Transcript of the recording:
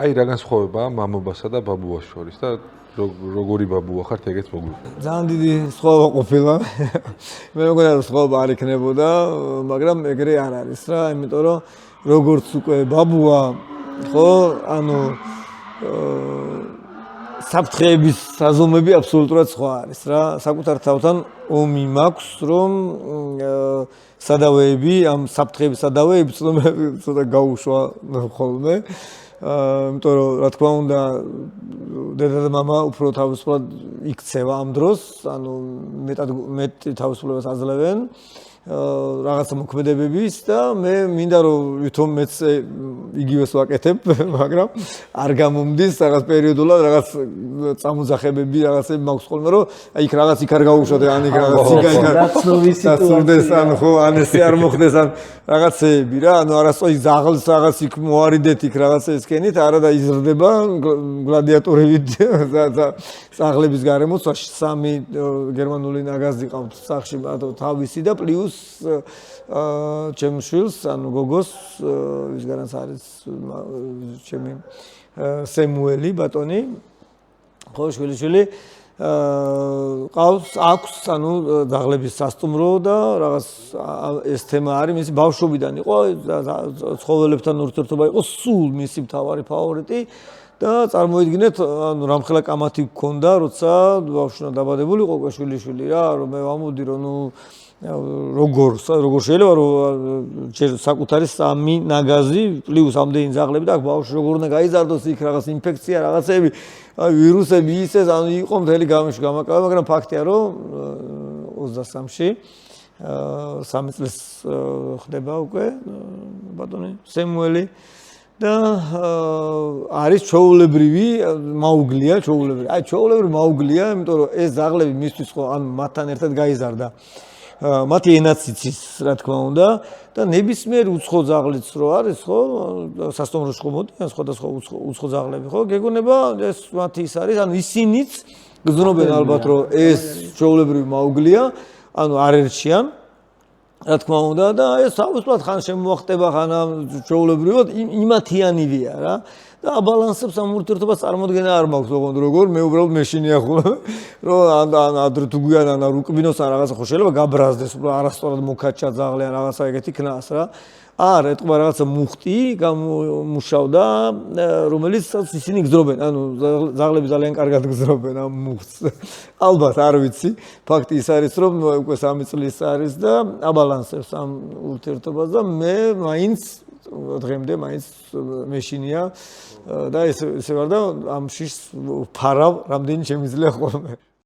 აი რა განსხვავებაა მამობასა და ბაბუას შორის და როგორი ბაბუა ხართ ეგეც მოგვიყვება. ძალიან დიდი სხვაობა ყოფილა. მე მგონია რომ სხვაობა არ იქნებოდა, მაგრამ ეგრე არ არის რა, იმიტომ რომ როგორც უკვე ბაბუა, ხო, ანუ საფრთხეების საზომები აბსოლუტურად სხვა არის რა. საკუთარ თავთან ომი მაქვს, რომ სადავეები, ამ საფრთხეების სადავეები ცოტა გაუშვა ხოლმე. იმიტომ რომ რა თქმა უნდა დედა და მამა უფრო თავისუფლად იქცევა ამ დროს, ანუ მეტ თავისუფლებას აძლევენ რაღაცა მოქმედებების და მე მინდა რომ ვითომ მეც იგივეს ვაკეთებ, მაგრამ არ გამომდის რაღაც პერიოდულად რაღაც წამოძახებები რაღაცები მაქვს ხოლმე რომ აი იქ რაღაც იქ არ გაუშვათ ან იქ რაღაც სიცოცხლის სიტუაცია ან ხო ან ესე არ მოხდეს ან რაღაცეები რა ანუ არასწორი ზაღლს რაღაც იქ მოარიდეთ იქ რაღაცა ესკენით არა და იზრდება გლადიატორებით ზაღლების გარემოს 3 გერმანული ნაგაზი ყავთ სახში თავისი და პლუს ჩემს შვილს, ანუ გოგოს, ვისგანაც არის ჩემი სემუელი ბატონი, ხო, შვილიშვილი, ყავს, აქვს, ანუ ძაღლების სასტუმრო და რაღაც ეს თემა არის, მისი ბავშვობიდან იყო, ცხოველებთან ურთიერთობა იყო სულ მისი მთავარი ფავორიტი და წარმოიდგინეთ, ანუ რამხელა კამათი გქონდა, როცა ბავშვნა დაბადებული იყო უკვე შვილიშვილი რა, რომ მე ვამოდი რომ ნუ როგორ შეიძლება რომ ჯერ საკუთარი 3 ნაგაზი პლუს ამდენი ძაღლები და აქ ბავშვი როგორ უნდა გაიზარდოს იქ რაღაც ინფექცია რაღაცები აი ვირუსები ისეს ანუ იყო მთელი გამიშვი გამაკავა მაგრამ ფაქტია რომ 23-ში 3 წელს ხდება უკვე ბატონი სემუელი და არის ჩოულებრივი მაუგლია აი ჩოულებრივი მაუგლია იმიტომ რომ ეს ძაღლები მისთვის ხო ან მათთან ერთად გაიზარდა მათი ენაც იცის, რა თქმა უნდა, და ნებისმიერ უცხო ძაღლიც რო არის, ხო, სასტუმროში ხო მოდიან სხვადასხვა უცხო ძაღლები, ხო, გეგონება ეს მათი ის არის, ანუ ისინიც გზნობენ ალბათ, რომ ეს ჩვეულებრივი მაუგლია, ანუ არ ერჩიან, რა თქმა უნდა, და ეს თავისუფლად ხან შემოახტება, ხან ჩვეულებრივად იმათიანივია რა. და აბალანსებს ამ ურთიერთობას წარმოდგენა არ მაქვს ოღონდ როგორ მე უბრალოდ მეშინია ხო რომ ან თუ გვიან ან უკბინოს ან რაღაცა ხო შეიძლება გაბრაზდეს უბრალოდ არასწორად მოკაჩა ძაღლი ან რაღაცა ეგეთი ქნას რა არ ეთყობა რაღაცა მუხტი გამომუშავდა რომელიც ისინი გზნობენ ანუ ძაღლები ძალიან კარგად გზნობენ ამ მუხტს ალბათ არ ვიცი ფაქტი ის არის რომ უკვე 3 წლის არის და აბალანსებს ამ ურთიერთობას და მე მაინც დღემდე მაინც მეშინია და ესე ვარ და ამ შიშს ფარავ რამდენი შემიძლია ხოლმე